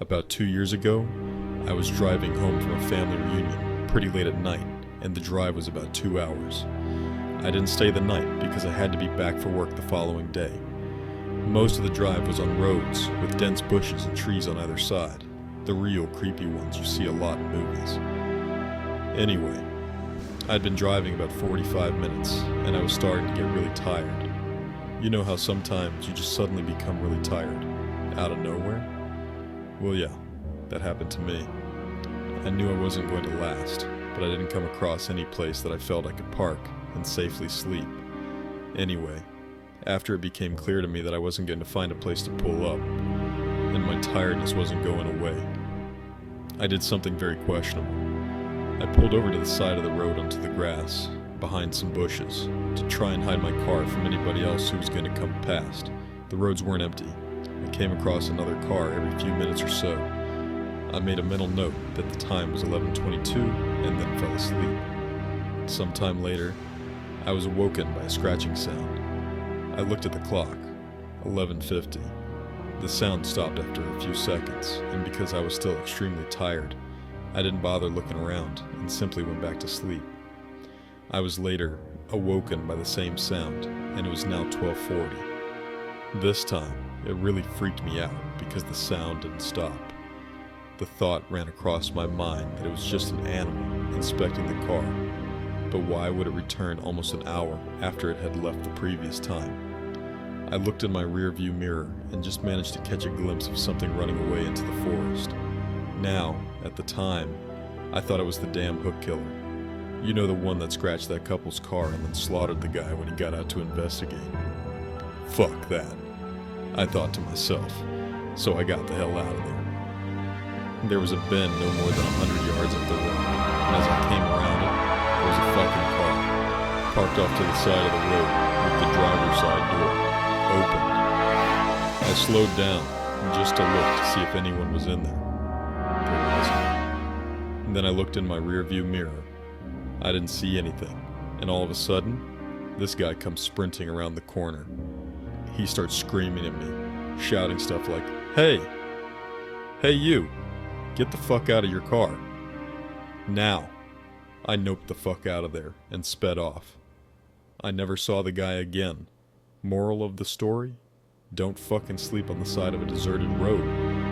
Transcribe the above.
About 2 years ago, I was driving home from a family reunion pretty late at night, and the drive was about 2 hours. I didn't stay the night because I had to be back for work the following day. Most of the drive was on roads with dense bushes and trees on either side, the real creepy ones you see a lot in movies. Anyway, I'd been driving about 45 minutes, and I was starting to get really tired. You know how sometimes you just suddenly become really tired, out of nowhere? Well, yeah, that happened to me. I knew I wasn't going to last, but I didn't come across any place that I felt I could park and safely sleep. Anyway, after it became clear to me that I wasn't going to find a place to pull up, and my tiredness wasn't going away, I did something very questionable. I pulled over to the side of the road onto the grass, behind some bushes, to try and hide my car from anybody else who was going to come past. The roads weren't empty. I came across another car every few minutes or so. I made a mental note that the time was 11:22 and then fell asleep. Sometime later, I was awoken by a scratching sound. I looked at the clock, 11:50. The sound stopped after a few seconds, and because I was still extremely tired, I didn't bother looking around and simply went back to sleep. I was later awoken by the same sound, and it was now 12:40. This time, it really freaked me out because the sound didn't stop. The thought ran across my mind that it was just an animal inspecting the car, but why would it return almost an hour after it had left the previous time? I looked in my rear-view mirror and just managed to catch a glimpse of something running away into the forest. Now, at the time, I thought it was the damn hook killer. You know, the one that scratched that couple's car and then slaughtered the guy when he got out to investigate. Fuck that, I thought to myself, so I got the hell out of there. There was a bend no more than 100 yards up the road, and as I came around it, there was a fucking car, parked off to the side of the road, with the driver's side door opened. I slowed down, just to look to see if anyone was in there. There wasn't. And then I looked in my rear-view mirror. I didn't see anything, and all of a sudden, this guy comes sprinting around the corner. He starts screaming at me, shouting stuff like, "Hey! Hey you! Get the fuck out of your car!" Now, I noped the fuck out of there and sped off. I never saw the guy again. Moral of the story? Don't fucking sleep on the side of a deserted road.